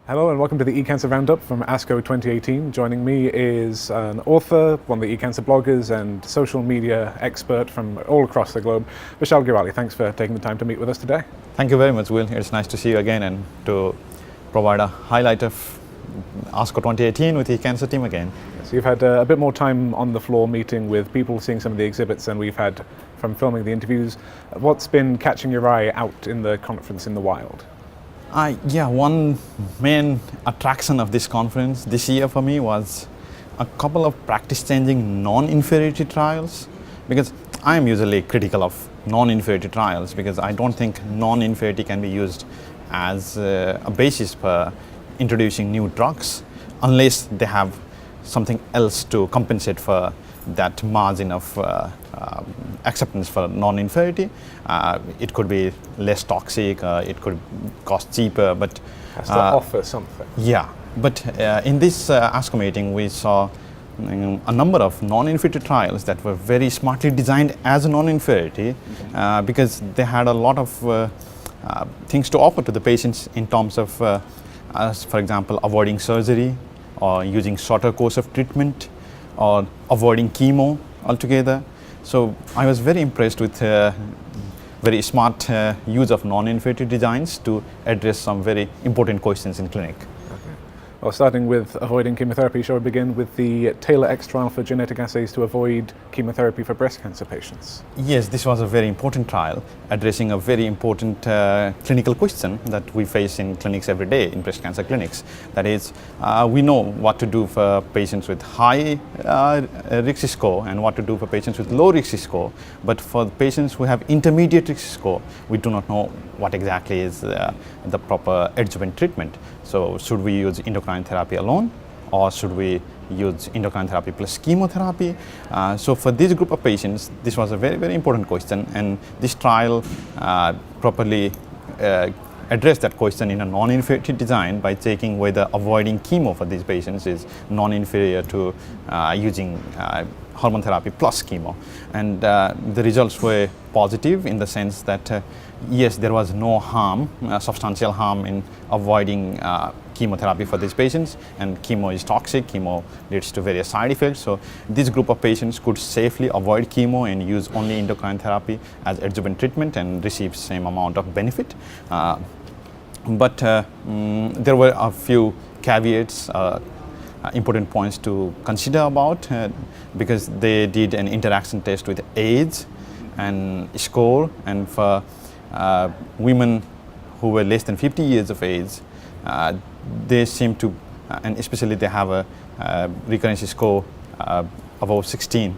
Hello and welcome to the eCancer Roundup from ASCO 2018. Joining me is an author, one of the eCancer bloggers and social media expert from all across the globe, Bishal Gyawali. Thanks for taking the time to meet with us today. Thank you very much, Will. It's nice to see you again and to provide a highlight of ASCO 2018 with the eCancer team again. So you've had a bit more time on the floor meeting with people, seeing some of the exhibits than we've had from filming the interviews. What's been catching your eye out in the conference in the wild? One main attraction of this conference this year for me was a couple of practice-changing non-inferiority trials, because I am usually critical of non-inferiority trials because I don't think non-inferiority can be used as a basis for introducing new drugs unless they have something else to compensate for that margin of acceptance for non-inferiority. It could be less toxic, it could cost cheaper, but has to offer something. Yeah, but in this ASCO meeting we saw a number of non-inferiority trials that were very smartly designed as a non-inferiority because they had a lot of things to offer to the patients in terms of, for example, avoiding surgery or using shorter course of treatment or avoiding chemo altogether. So I was very impressed with very smart use of non-inferiority designs to address some very important questions in clinic. Well, starting with avoiding chemotherapy, shall we begin with the TAILOR-X trial for genetic assays to avoid chemotherapy for breast cancer patients? Yes, this was a very important trial addressing a very important clinical question that we face in clinics every day, in breast cancer clinics. That is, we know what to do for patients with high risk score and what to do for patients with low risk score. But for patients who have intermediate risk score, we do not know what exactly is the proper adjuvant treatment. So should we use endocrine therapy alone, or should we use endocrine therapy plus chemotherapy? So for this group of patients, this was a very, very important question, and this trial properly addressed that question in a non-inferiority design by checking whether avoiding chemo for these patients is non-inferior to using hormone therapy plus chemo. And the results were positive in the sense that yes, there was no harm, substantial harm in avoiding chemotherapy for these patients, and chemo is toxic, chemo leads to various side effects. So this group of patients could safely avoid chemo and use only endocrine therapy as adjuvant treatment and receive same amount of benefit. But there were a few caveats, important points to consider about because they did an interaction test with age and score, and for women who were less than 50 years of age, they seem to, and especially they have a recurrence score above 16,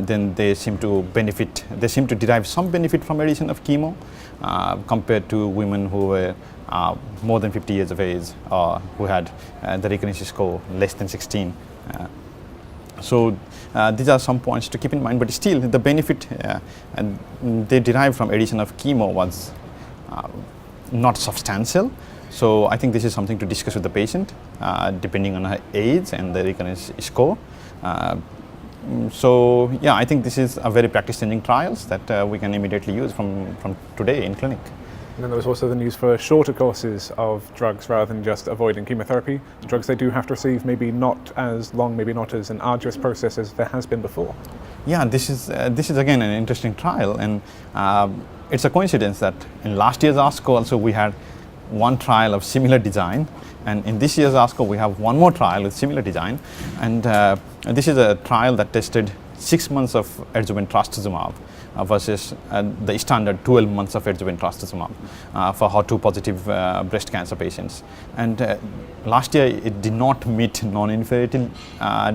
then they seem to benefit, they seem to derive some benefit from addition of chemo compared to women who were more than 50 years of age or who had the recurrence score less than 16. So these are some points to keep in mind, but still the benefit they derive from addition of chemo was not substantial. So I think this is something to discuss with the patient depending on her age and the recurrence score. So yeah, I think this is a very practice-changing trials that we can immediately use from today in clinic. And then there was also the news for shorter courses of drugs rather than just avoiding chemotherapy. The drugs they do have to receive maybe not as long, maybe not as an arduous process as there has been before. Yeah, this is again an interesting trial, and it's a coincidence that in last year's ASCO also we had one trial of similar design, and in this year's ASCO we have one more trial with similar design, and this is a trial that tested 6 months of adjuvant trastuzumab versus the standard 12 months of adjuvant trastuzumab for HER2 positive breast cancer patients. And last year it did not meet non-inferiority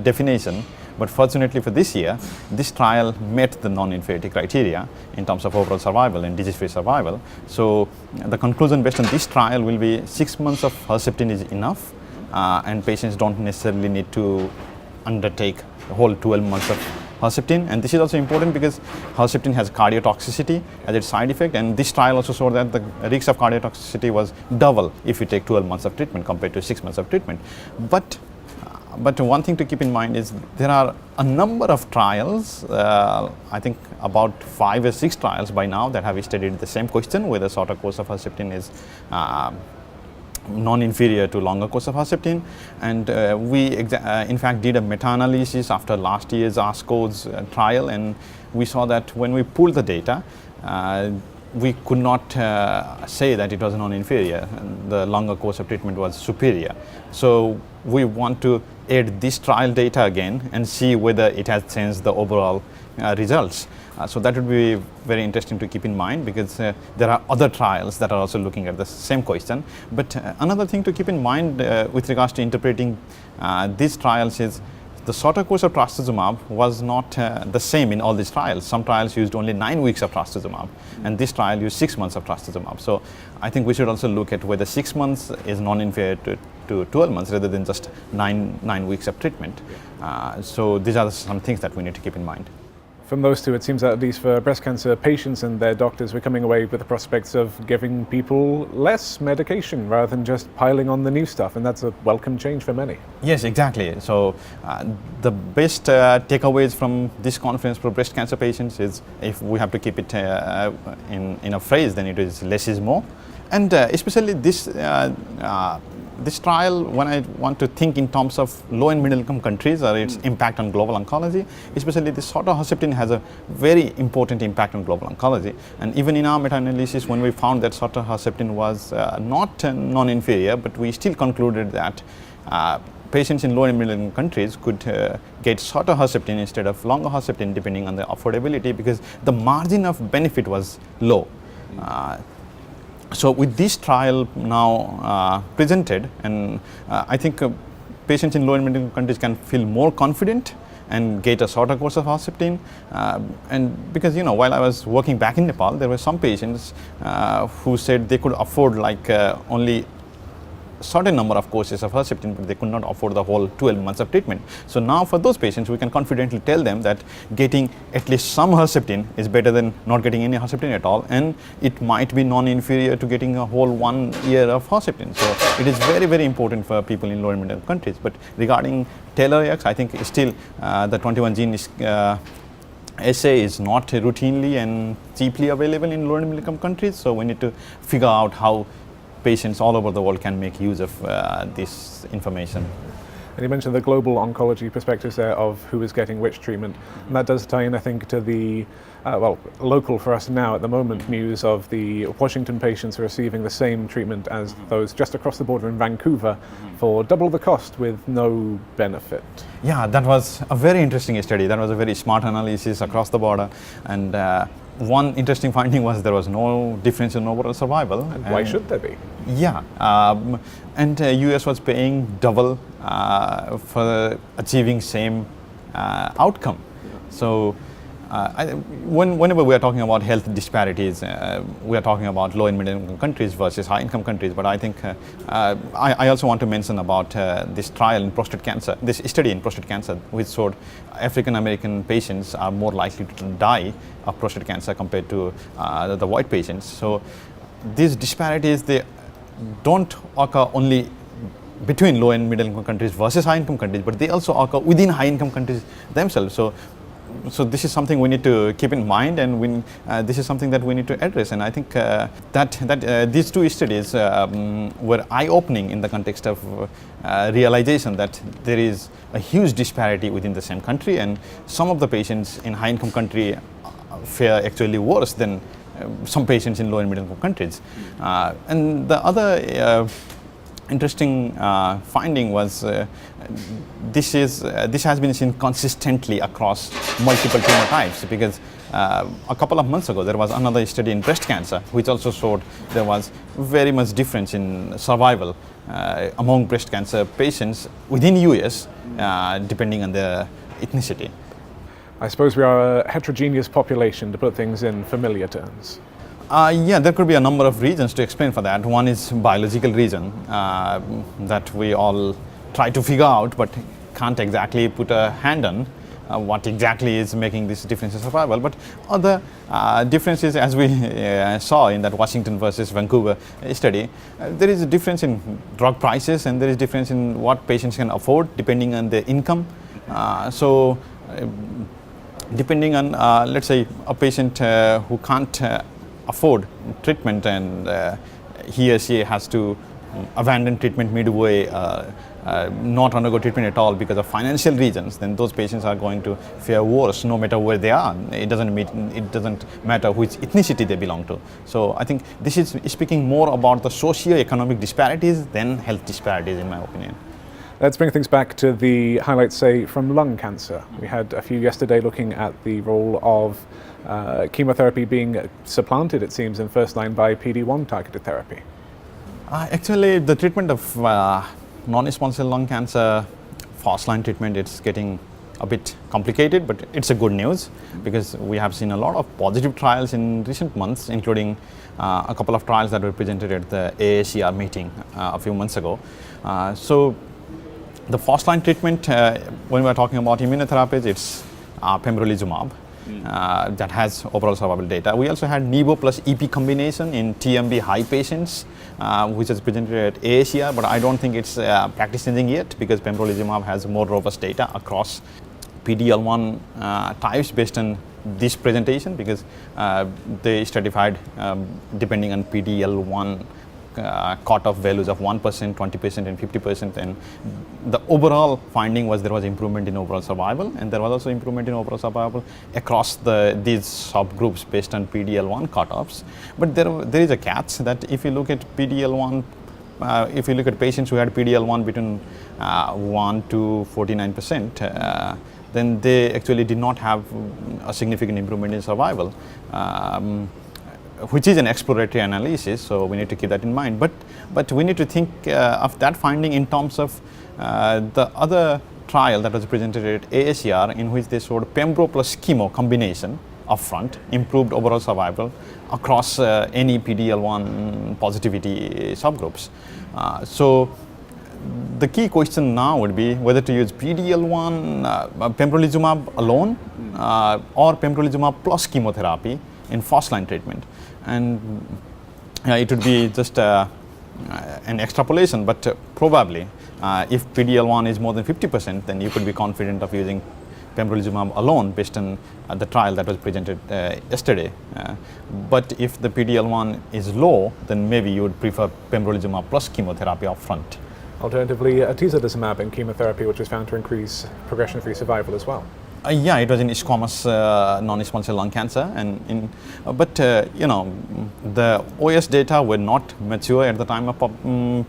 definition, but fortunately for this year, this trial met the non-inferiority criteria in terms of overall survival and disease-free survival. So the conclusion based on this trial will be 6 months of Herceptin is enough, and patients don't necessarily need to undertake the whole 12 months of Herceptin. And this is also important because Herceptin has cardiotoxicity as its side effect, and this trial also showed that the risk of cardiotoxicity was double if you take 12 months of treatment compared to 6 months of treatment. But one thing to keep in mind is there are a number of trials, I think about 5 or 6 trials by now that have studied the same question, whether shorter course of Herceptin is non-inferior to longer course of Herceptin, and we in fact did a meta-analysis after last year's ASCO's trial, and we saw that when we pulled the data, we could not say that it was non-inferior. The longer course of treatment was superior. So we want to add this trial data again and see whether it has changed the overall results. So that would be very interesting to keep in mind, because there are other trials that are also looking at the same question. But another thing to keep in mind with regards to interpreting these trials is the shorter course of trastuzumab was not the same in all these trials. Some trials used only 9 weeks of trastuzumab, and this trial used 6 months of trastuzumab. So I think we should also look at whether 6 months is non-inferior to 12 months rather than just 9 weeks of treatment. So these are some things that we need to keep in mind. From those two, it seems that at least for breast cancer patients and their doctors, we're coming away with the prospects of giving people less medication rather than just piling on the new stuff, and that's a welcome change for many. Yes, exactly. So the best takeaways from this conference for breast cancer patients is, if we have to keep it in a phrase, then it is less is more. And especially this trial, when I want to think in terms of low and middle income countries or its impact on global oncology, especially this shorter Herceptin has a very important impact on global oncology. And even in our meta-analysis, when we found that shorter Herceptin was not non-inferior, but we still concluded that patients in low and middle income countries could get shorter Herceptin instead of longer Herceptin, depending on the affordability, because the margin of benefit was low. So with this trial now presented, and I think patients in low and middle countries can feel more confident and get a shorter course of Herceptin. And because, while I was working back in Nepal, there were some patients who said they could afford only certain number of courses of Herceptin, but they could not afford the whole 12 months of treatment. So now for those patients, we can confidently tell them that getting at least some Herceptin is better than not getting any Herceptin at all, and it might be non-inferior to getting a whole 1 year of Herceptin. So it is very, very important for people in low and middle countries. But regarding TAILOR-AX, I think still the 21 gene assay is not routinely and cheaply available in low and middle income countries. So we need to figure out how patients all over the world can make use of this information. And you mentioned the global oncology perspectives there of who is getting which treatment, and that does tie in, I think, to the local for us now at the moment news of the Washington patients receiving the same treatment as those just across the border in Vancouver for double the cost with no benefit. Yeah, that was a very interesting study. That was a very smart analysis across the border, and one interesting finding was there was no difference in overall survival. And why should there be? Yeah, and US was paying double for achieving same outcome. So whenever we are talking about health disparities, we are talking about low and middle income countries versus high income countries. But I think I also want to mention about this trial in prostate cancer, this study in prostate cancer, which showed African American patients are more likely to die of prostate cancer compared to the white patients. So these disparities, they don't occur only between low and middle income countries versus high income countries, but they also occur within high income countries themselves. So this is something we need to keep in mind, and this is something that we need to address. And I think that these two studies were eye-opening in the context of realization that there is a huge disparity within the same country, and some of the patients in high-income country fare actually worse than some patients in low and middle-income countries. And the other interesting finding was this has been seen consistently across multiple tumor types, because a couple of months ago there was another study in breast cancer which also showed there was very much difference in survival among breast cancer patients within US depending on their ethnicity. I suppose we are a heterogeneous population, to put things in familiar terms. Yeah, there could be a number of reasons to explain for that. One is biological reason that we all try to figure out but can't exactly put a hand on what exactly is making this difference in survival. But other differences, as we saw in that Washington versus Vancouver study, there is a difference in drug prices, and there is difference in what patients can afford depending on their income. So depending on, let's say, a patient who can't afford treatment, and he or she has to abandon treatment midway, not undergo treatment at all because of financial reasons, then those patients are going to fare worse no matter where they are. It doesn't matter which ethnicity they belong to. So I think this is speaking more about the socio-economic disparities than health disparities, in my opinion. Let's bring things back to the highlights, say, from lung cancer. We had a few yesterday looking at the role of chemotherapy being supplanted, it seems, in first line by PD-1 targeted therapy. Actually, the treatment of non-small cell lung cancer, first line treatment, it's getting a bit complicated, but it's a good news because we have seen a lot of positive trials in recent months, including a couple of trials that were presented at the AACR meeting a few months ago. So the first line treatment, when we're talking about immunotherapies, it's pembrolizumab. That has overall survival data. We also had Nivo plus EP combination in TMB high patients, which is presented at AACR, but I don't think it's practice changing yet because pembrolizumab has more robust data across PD-L1 types based on this presentation because they stratified depending on PD-L1 cutoff values of 1%, 20% and 50%, and the overall finding was there was improvement in overall survival, and there was also improvement in overall survival across these subgroups based on PD-L1 cutoffs. But there is a catch that if you look at PD-L1, if you look at patients who had PD-L1 between 1 to 49%, then they actually did not have a significant improvement in survival. Which is an exploratory analysis, so we need to keep that in mind. But we need to think of that finding in terms of the other trial that was presented at AACR, in which they showed pembro plus chemo combination upfront improved overall survival across any PD-L1 positivity subgroups. So the key question now would be whether to use PD-L1 pembrolizumab alone or pembrolizumab plus chemotherapy in first line treatment. And it would be just an extrapolation, but probably if PD-L1 is more than 50%, then you could be confident of using pembrolizumab alone based on the trial that was presented yesterday. But if the PD-L1 is low, then maybe you would prefer pembrolizumab plus chemotherapy up front. Alternatively, atezolizumab in chemotherapy, which is found to increase progression-free survival as well. Yeah, it was in squamous non-small cell lung cancer, and but you know, the OS data were not mature at the time of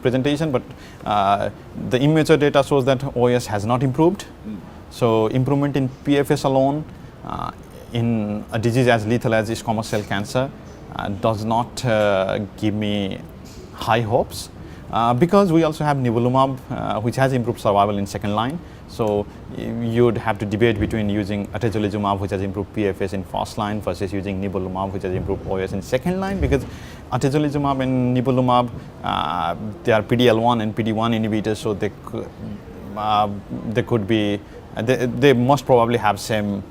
presentation, but the immature data shows that OS has not improved. So improvement in PFS alone in a disease as lethal as squamous cell cancer does not give me high hopes because we also have nivolumab, which has improved survival in second line. So you'd have to debate between using atezolizumab, which has improved PFS in first line, versus using nivolumab, which has improved OS in second line, because atezolizumab and nivolumab, they are PD-L1 and PD-1 inhibitors, so they could be, they must probably have same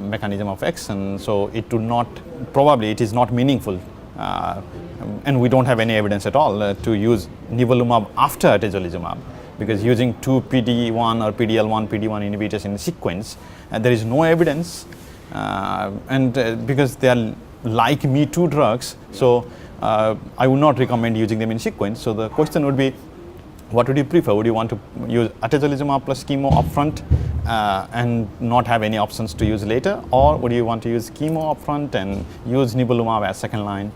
mechanism of action, so it would not, probably it is not meaningful, and we don't have any evidence at all to use nivolumab after atezolizumab. Because using two PD-1 or PD-L1, PD-1 inhibitors in sequence, there is no evidence, and because they are like Me Too drugs, so I would not recommend using them in sequence. So the question would be, what would you prefer? Would you want to use atezolizumab plus chemo upfront and not have any options to use later, or would you want to use chemo upfront and use nivolumab as second line?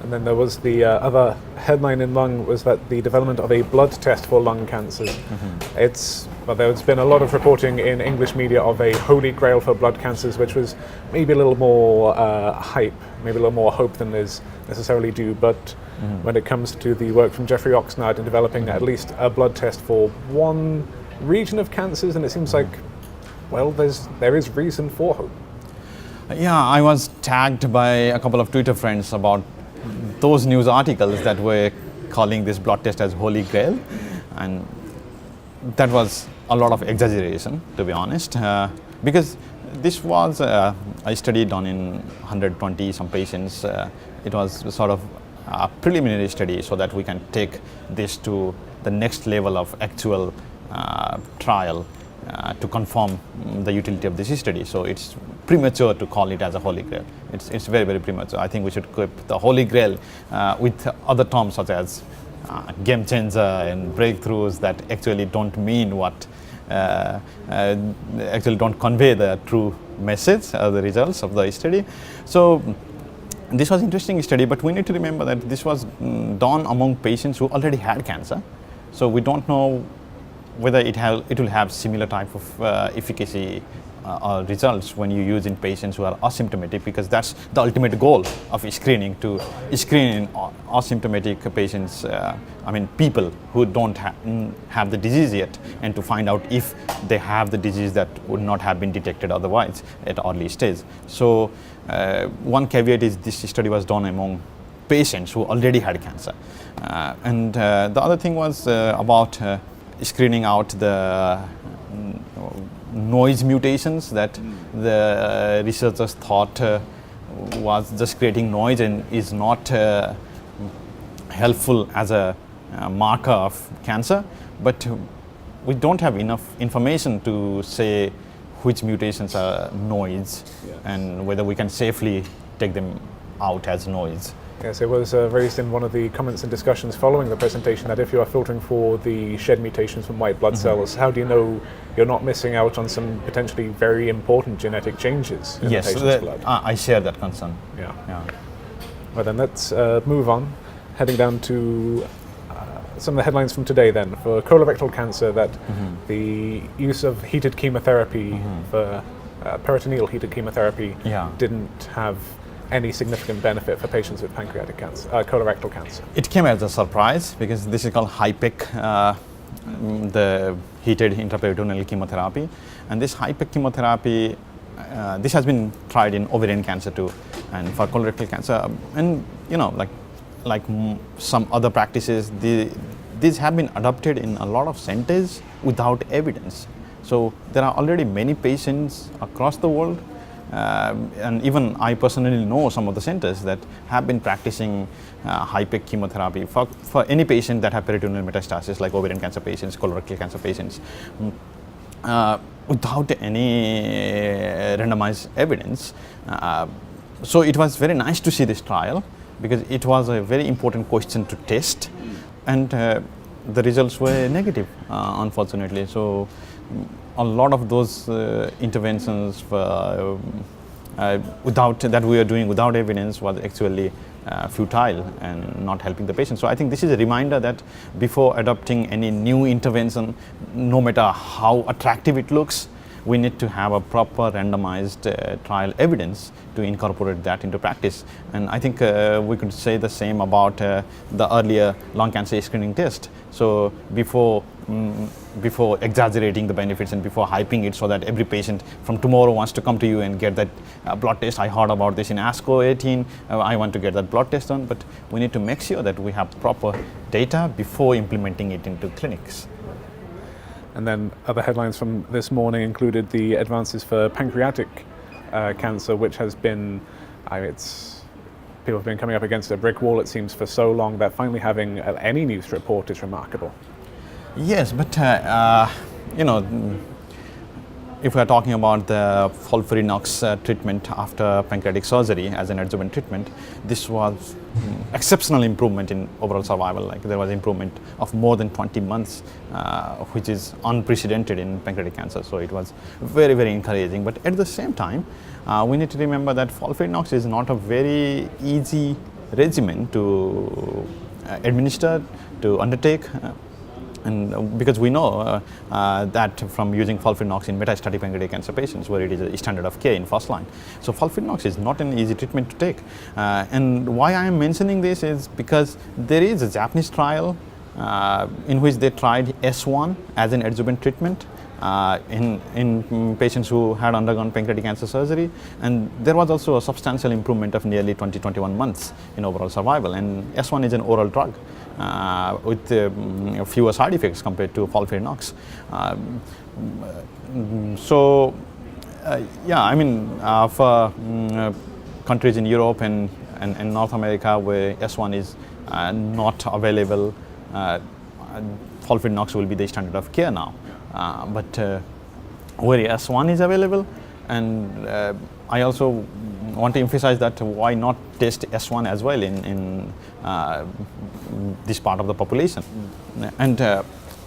And then there was the other headline in lung was that the development of a blood test for lung cancers. There's been a lot of reporting in English media of a holy grail for blood cancers, which was maybe a little more hype, maybe a little more hope than is necessarily due. But when it comes to the work from Geoffrey Oxnard in developing at least a blood test for one region of cancers, and it seems like, well, there is reason for hope. Yeah, I was tagged by a couple of Twitter friends about those news articles that were calling this blood test as holy grail, and that was a lot of exaggeration, to be honest, because this was a study done in 120 some patients. It was sort of a preliminary study so that we can take this to the next level of actual trial to confirm the utility of this study. So it's premature to call it as a holy grail. It's very, very premature. I think we should keep the holy grail with other terms such as game changer and breakthroughs that actually don't mean what, actually don't convey the true message or the results of the study. So this was interesting study, but we need to remember that this was done among patients who already had cancer. So we don't know whether it will have similar type of efficacy or results when you use in patients who are asymptomatic, because that's the ultimate goal of screening, to screen asymptomatic patients, people who don't have the disease yet, and to find out if they have the disease that would not have been detected otherwise at early stage. So one caveat is this study was done among patients who already had cancer. And the other thing was about screening out the noise mutations that the researchers thought was just creating noise and is not helpful as a marker of cancer. But we don't have enough information to say which mutations are noise, yes, and whether we can safely take them out as noise. Yes, it was raised in one of the comments and discussions following the presentation that if you are filtering for the shed mutations from white blood cells, how do you know you're not missing out on some potentially very important genetic changes in the patient's blood? I share that concern. Yeah. Well then, let's move on, heading down to some of the headlines from today then. For colorectal cancer, that the use of heated chemotherapy for peritoneal heated chemotherapy didn't have any significant benefit for patients with pancreatic cancer, colorectal cancer. It came as a surprise because this is called HIPEC, the heated intraperitoneal chemotherapy, and this HIPEC chemotherapy, this has been tried in ovarian cancer too, and for colorectal cancer, and like some other practices, these have been adopted in a lot of centers without evidence. So there are already many patients across the world. And even I personally know some of the centers that have been practicing HIPEC chemotherapy for any patient that have peritoneal metastasis, like ovarian cancer patients, colorectal cancer patients, without any randomized evidence. So it was very nice to see this trial, because it was a very important question to test, and the results were negative, unfortunately. So a lot of those interventions that we are doing without evidence was actually futile and not helping the patient. So I think this is a reminder that before adopting any new intervention, no matter how attractive it looks, we need to have a proper randomized trial evidence to incorporate that into practice. And I think we could say the same about the earlier lung cancer screening test. So before exaggerating the benefits and before hyping it so that every patient from tomorrow wants to come to you and get that blood test, I heard about this in ASCO 18, I want to get that blood test done, but we need to make sure that we have proper data before implementing it into clinics. And then other headlines from this morning included the advances for pancreatic cancer, which has been, people have been coming up against a brick wall, it seems, for so long that finally having any news to report is remarkable. Yes, but if we are talking about the FOLFIRINOX treatment after pancreatic surgery as an adjuvant treatment, this was exceptional improvement in overall survival. Like, there was improvement of more than 20 months, which is unprecedented in pancreatic cancer. So it was very, very encouraging. But at the same time, we need to remember that FOLFIRINOX is not a very easy regimen to administer, to undertake. And because we know that from using FOLFIRINOX in metastatic pancreatic cancer patients, where it is a standard of care in first line. So FOLFIRINOX is not an easy treatment to take. And why I am mentioning this is because there is a Japanese trial in which they tried S1 as an adjuvant treatment in patients who had undergone pancreatic cancer surgery, and there was also a substantial improvement of nearly 20-21 months in overall survival. And S1 is an oral drug with fewer side effects compared to FOLFIRINOX. For countries in Europe and North America where S1 is not available, FOLFIRINOX will be the standard of care now. But where S1 is available, and I also want to emphasize that why not test S1 as well in this part of the population. And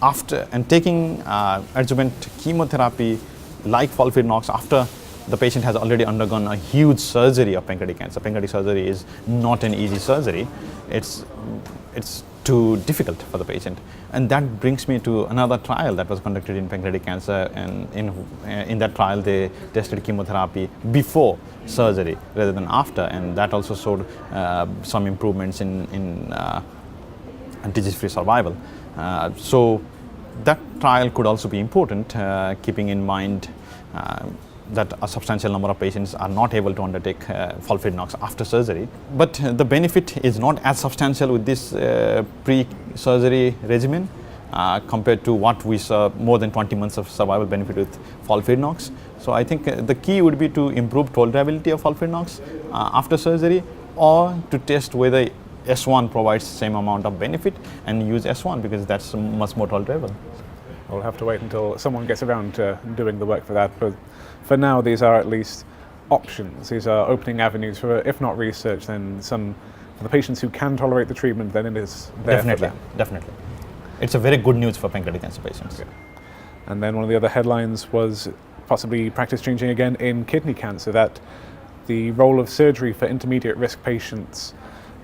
after taking adjuvant chemotherapy like FOLFIRINOX after the patient has already undergone a huge surgery of pancreatic cancer. Pancreatic surgery is not an easy surgery. It's too difficult for the patient. And that brings me to another trial that was conducted in pancreatic cancer, and in that trial they tested chemotherapy before surgery rather than after, and that also showed some improvements in disease-free survival. So that trial could also be important, keeping in mind that a substantial number of patients are not able to undertake FOLFIRINOX after surgery. But the benefit is not as substantial with this pre-surgery regimen compared to what we saw, more than 20 months of survival benefit with FOLFIRINOX. So I think the key would be to improve tolerability of FOLFIRINOX after surgery, or to test whether S1 provides the same amount of benefit and use S1 because that's much more tolerable. We'll have to wait until someone gets around to doing the work for that, but for now these are at least options. These are opening avenues for, if not research, then some, for the patients who can tolerate the treatment, then it is there for them. Definitely. It's a very good news for pancreatic cancer patients. Yeah. And then one of the other headlines was possibly practice changing again in kidney cancer, that the role of surgery for intermediate risk patients,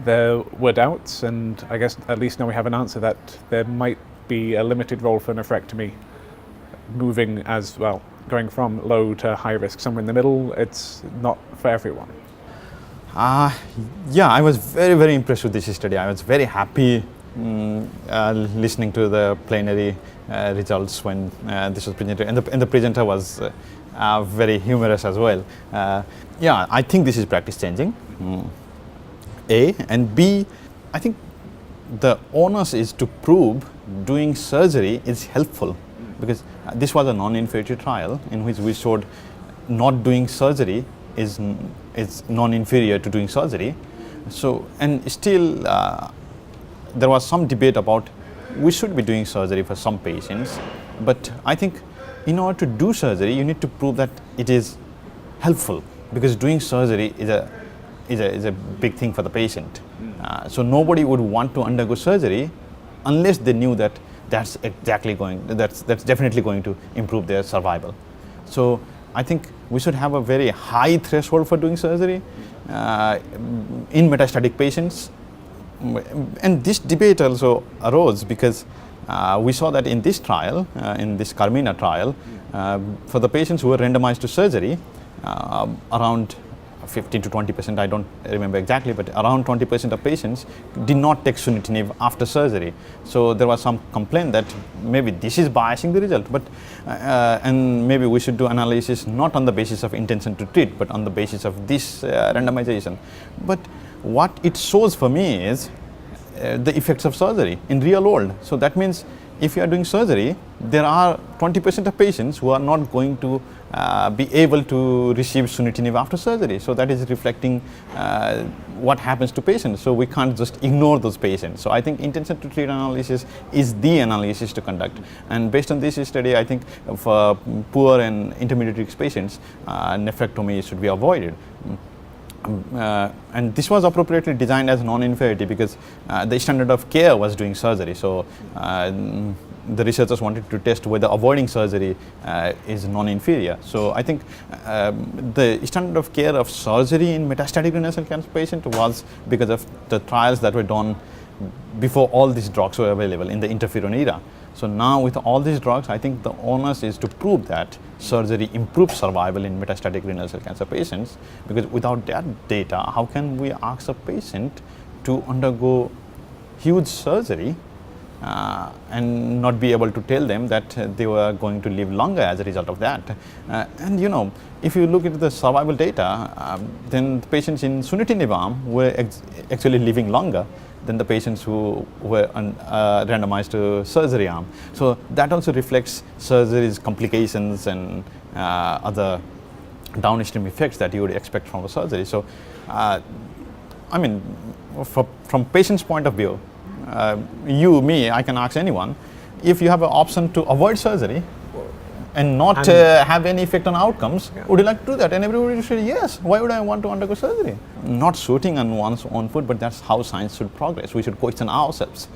there were doubts, and I guess at least now we have an answer that there might be a limited role for nephrectomy, moving as well, going from low to high risk, somewhere in the middle. It's not for everyone. Yeah, I was very, very impressed with this study. I was very happy listening to the plenary results when this was presented, and the presenter was very humorous as well. Yeah, I think this is practice changing, A, and B, I think the onus is to prove doing surgery is helpful, because this was a non-inferiority trial in which we showed not doing surgery is non-inferior to doing surgery. So, and still there was some debate about we should be doing surgery for some patients, but I think in order to do surgery you need to prove that it is helpful, because doing surgery is a big thing for the patient. So nobody would want to undergo surgery unless they knew that that's definitely going to improve their survival. So I think we should have a very high threshold for doing surgery in metastatic patients. And this debate also arose because we saw that in this trial, in this Carmina trial, for the patients who were randomized to surgery, around 15 to 20%, I don't remember exactly, but around 20% of patients did not take sunitinib after surgery. So there was some complaint that maybe this is biasing the result, but and maybe we should do analysis not on the basis of intention to treat, but on the basis of this randomization. But what it shows for me is the effects of surgery in real world. So that means if you are doing surgery, there are 20% of patients who are not going to be able to receive sunitinib after surgery. So that is reflecting what happens to patients. So we can't just ignore those patients. So I think intention to treat analysis is the analysis to conduct. And based on this study, I think for poor and intermediate risk patients, nephrectomy should be avoided. And this was appropriately designed as non-inferiority because the standard of care was doing surgery. So the researchers wanted to test whether avoiding surgery is non-inferior. So I think the standard of care of surgery in metastatic renal cell cancer patient was because of the trials that were done before all these drugs were available in the interferon era. So now with all these drugs, I think the onus is to prove that surgery improves survival in metastatic renal cell cancer patients, because without that data, how can we ask a patient to undergo huge surgery and not be able to tell them that they were going to live longer as a result of that. And you know, if you look at the survival data, then the patients in sunitinib arm were actually living longer than the patients who were randomized to surgery arm. So that also reflects surgery's complications and other downstream effects that you would expect from a surgery. So, I mean, from patient's point of view, you, me, I can ask anyone, if you have an option to avoid surgery, and not have any effect on outcomes. Yeah. Would you like to do that? And everybody would say yes. Why would I want to undergo surgery? Not shooting on one's own foot, but that's how science should progress. We should question ourselves.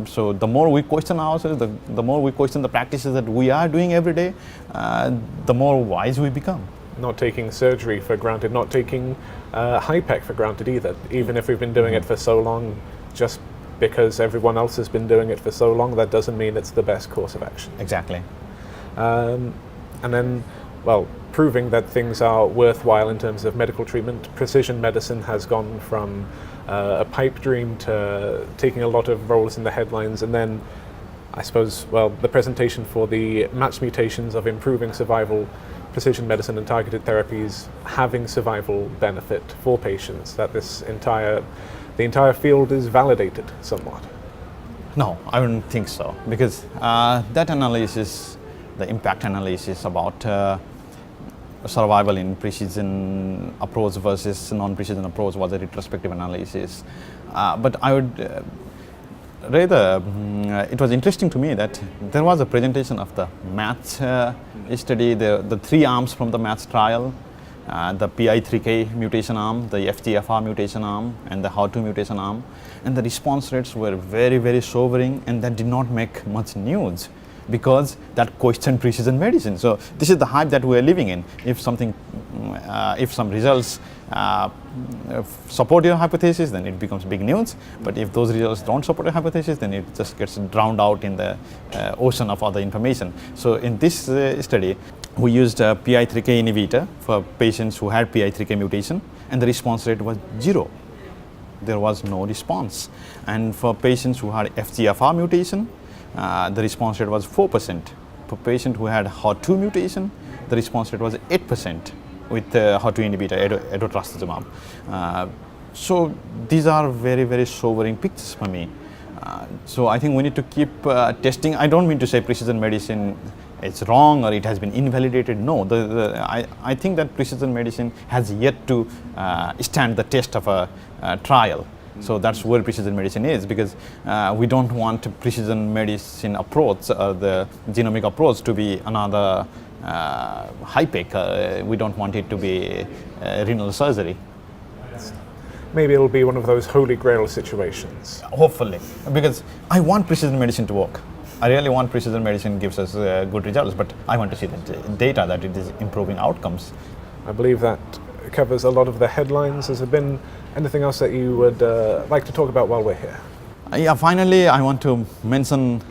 So the more we question ourselves, the more we question the practices that we are doing every day, the more wise we become. Not taking surgery for granted, not taking HIPEC for granted either. Even if we've been doing it for so long, just because everyone else has been doing it for so long, that doesn't mean it's the best course of action. Exactly. And then, well, proving that things are worthwhile in terms of medical treatment, precision medicine has gone from a pipe dream to taking a lot of roles in the headlines, and then I suppose, well, the presentation for the matched mutations of improving survival, precision medicine and targeted therapies having survival benefit for patients, that the entire field is validated somewhat. No, I wouldn't think so, because that analysis, the impact analysis about survival in precision approach versus non-precision approach was a retrospective analysis. But I would rather, it was interesting to me that there was a presentation of the MATCH study, the three arms from the MATCH trial, the PI3K mutation arm, the FGFR mutation arm, and the HER2 mutation arm. And the response rates were very, very sobering, and that did not make much news because that questioned precision medicine. So this is the hype that we are living in. If something, if some results support your hypothesis, then it becomes big news. But if those results don't support your hypothesis, then it just gets drowned out in the ocean of other information. So in this study, we used a PI3K inhibitor for patients who had PI3K mutation, and the response rate was 0. There was no response. And for patients who had FGFR mutation, the response rate was 4%. For patient who had HER2 mutation, the response rate was 8% with HER2 inhibitor, atezolizumab. So these are very, very sobering pictures for me. So I think we need to keep testing. I don't mean to say precision medicine is wrong or it has been invalidated. No, I think that precision medicine has yet to stand the test of a trial. So that's where precision medicine is, because we don't want precision medicine approach, the genomic approach, to be another HIPEC. We don't want it to be renal surgery. Maybe it'll be one of those holy grail situations. Hopefully, because I want precision medicine to work. I really want precision medicine gives us good results, but I want to see the data that it is improving outcomes. I believe that covers a lot of the headlines. Has there been anything else that you would like to talk about while we're here? Yeah, finally, I want to mention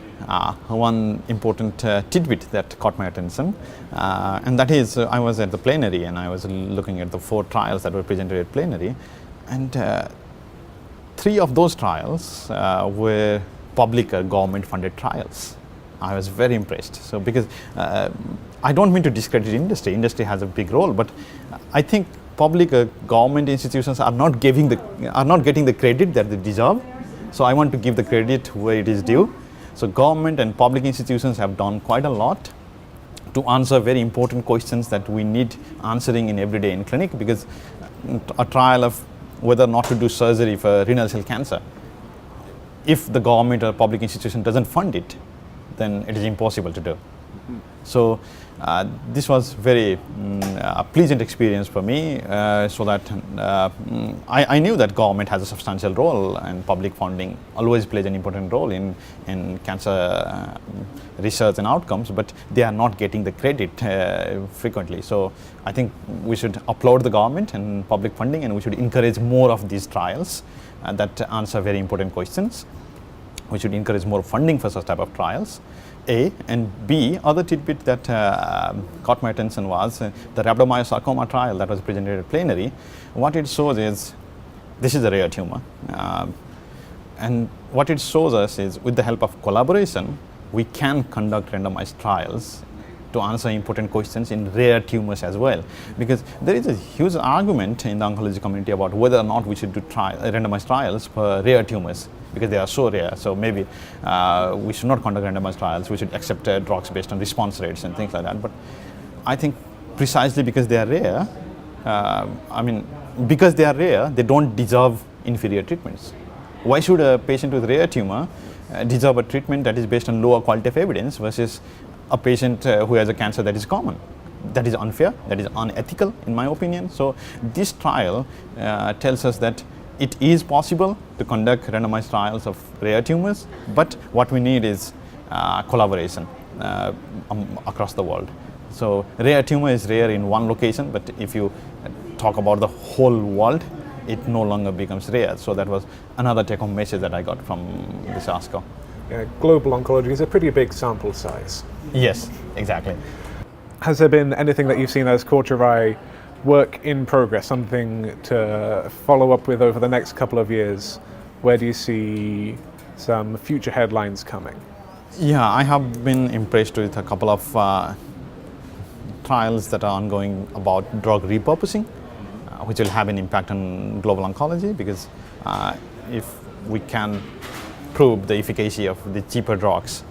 one important tidbit that caught my attention, and that is I was at the plenary and I was looking at the 4 trials that were presented at plenary, and 3 of those trials were public government-funded trials. I was very impressed. So because I don't mean to discredit industry. Industry has a big role, but I think public government institutions are not getting the credit that they deserve. So I want to give the credit where it is due. So government and public institutions have done quite a lot to answer very important questions that we need answering in every day in clinic, because a trial of whether or not to do surgery for renal cell cancer, if the government or public institution doesn't fund it, then it is impossible to do. So this was very pleasant experience for me, so that I knew that government has a substantial role and public funding always plays an important role in cancer research and outcomes, but they are not getting the credit frequently. So I think we should applaud the government and public funding, and we should encourage more of these trials that answer very important questions. We should encourage more funding for such type of trials. A, and B, other tidbit that caught my attention was the rhabdomyosarcoma trial that was presented at plenary. What it shows is, this is a rare tumor, and what it shows us is, with the help of collaboration, we can conduct randomized trials to answer important questions in rare tumors as well. Because there is a huge argument in the oncology community about whether or not we should do randomized trials for rare tumors, because they are so rare. So maybe we should not conduct randomized trials. We should accept drugs based on response rates and things like that. But I think precisely because they are rare, because they are rare, they don't deserve inferior treatments. Why should a patient with rare tumor deserve a treatment that is based on lower quality of evidence versus a patient who has a cancer that is common. That is unfair, that is unethical in my opinion. So this trial tells us that it is possible to conduct randomized trials of rare tumors, but what we need is collaboration across the world. So rare tumor is rare in one location, but if you talk about the whole world, it no longer becomes rare. So that was another take-home message that I got from this ASCO. Yeah, global oncology is a pretty big sample size. Yes, exactly. Has there been anything that you've seen as caught your eye, work in progress, something to follow up with over the next couple of years? Where do you see some future headlines coming? Yeah, I have been impressed with a couple of trials that are ongoing about drug repurposing, which will have an impact on global oncology, because if we can prove the efficacy of the cheaper drugs,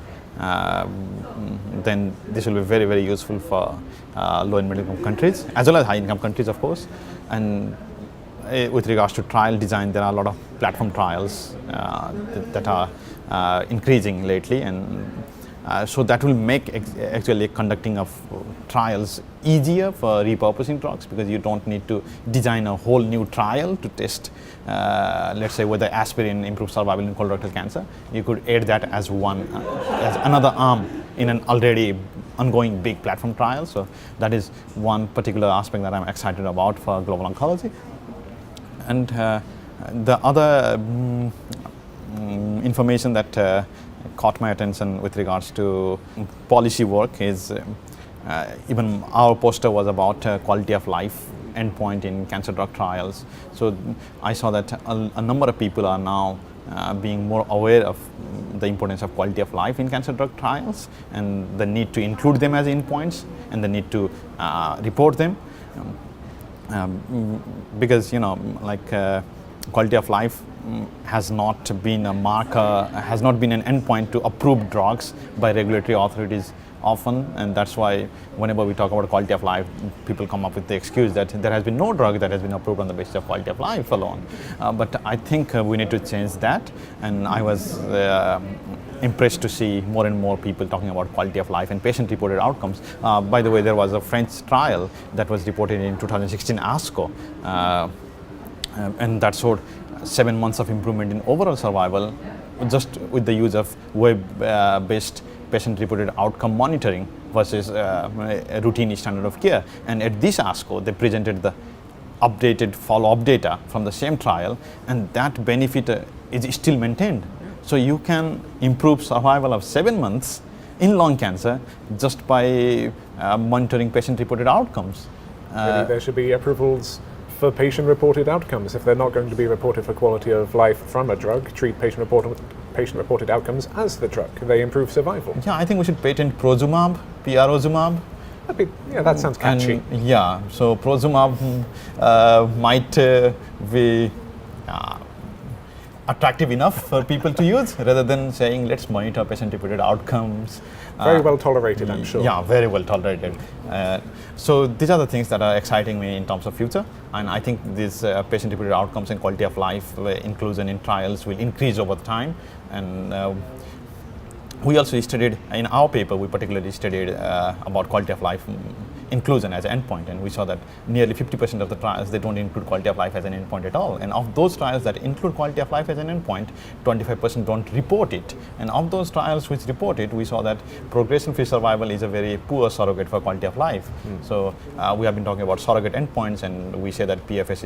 then this will be very, very useful for low and middle income countries, as well as high income countries, of course. And with regards to trial design, there are a lot of platform trials that are increasing lately, and so that will make actually conducting of trials easier for repurposing drugs, because you don't need to design a whole new trial to test, let's say, whether aspirin improves survival in colorectal cancer. You could add that as as another arm in an already ongoing big platform trial. So that is one particular aspect that I'm excited about for global oncology. And the other information that caught my attention with regards to policy work is even our poster was about quality of life endpoint in cancer drug trials. So I saw that a number of people are now being more aware of the importance of quality of life in cancer drug trials, and the need to include them as endpoints, and the need to report them, because quality of life has not been a marker, has not been an endpoint to approve drugs by regulatory authorities often, and that's why whenever we talk about quality of life, people come up with the excuse that there has been no drug that has been approved on the basis of quality of life alone. But I think we need to change that, and I was impressed to see more and more people talking about quality of life and patient-reported outcomes. By the way, there was a French trial that was reported in 2016 ASCO, and that showed 7 months of improvement in overall survival just with the use of web-based patient-reported outcome monitoring versus a routine standard of care. And at this ASCO, they presented the updated follow-up data from the same trial, and that benefit is still maintained. So you can improve survival of 7 months in lung cancer just by monitoring patient-reported outcomes. Maybe there should be approvals for patient-reported outcomes. If they're not going to be reported for quality of life from a drug, treat patient-reported outcomes as the drug. They improve survival. Yeah, I think we should patent prozumab, prozumab. That sounds catchy. And, yeah, so prozumab might be attractive enough for people to use, rather than saying let's monitor patient-reported outcomes. Very well tolerated, I'm sure. Yeah, very well tolerated. So these are the things that are exciting me in terms of future, and I think these patient-reported outcomes and quality of life inclusion in trials will increase over time. And we also studied, in our paper, we particularly studied about quality of life inclusion as an endpoint, and we saw that nearly 50% of the trials, they don't include quality of life as an endpoint at all. And of those trials that include quality of life as an endpoint, 25% don't report it. And of those trials which report it, we saw that progression-free survival is a very poor surrogate for quality of life. So we have been talking about surrogate endpoints, and we say that PFS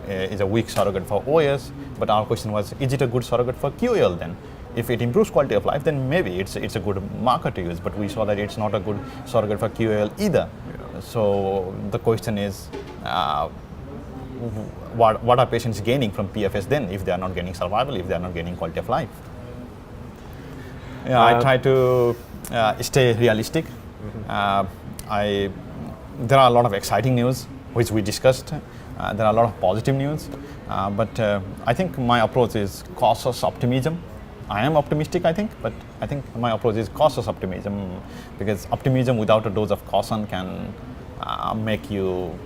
is a weak surrogate for OS, but our question was, is it a good surrogate for QOL then? If it improves quality of life, then maybe it's a good marker to use, but we saw that it's not a good surrogate for QOL either. So the question is, what are patients gaining from PFS then, if they are not gaining survival, if they are not gaining quality of life? I try to stay realistic. There are a lot of exciting news which we discussed. There are a lot of positive news, but I think my approach is cautious optimism. I am optimistic, I think, but I think my approach is cautious optimism, because optimism without a dose of caution can make you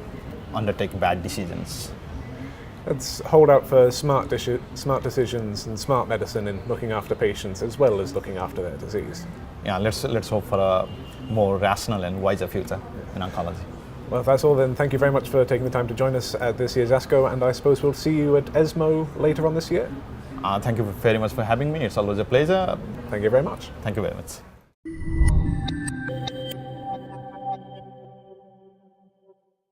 undertake bad decisions. Let's hold out for smart decisions and smart medicine in looking after patients as well as looking after their disease. Yeah, let's hope for a more rational and wiser future in oncology. Well, if that's all, then thank you very much for taking the time to join us at this year's ASCO, and I suppose we'll see you at ESMO later on this year. Thank you very much for having me. It's always a pleasure. Thank you very much. Thank you very much.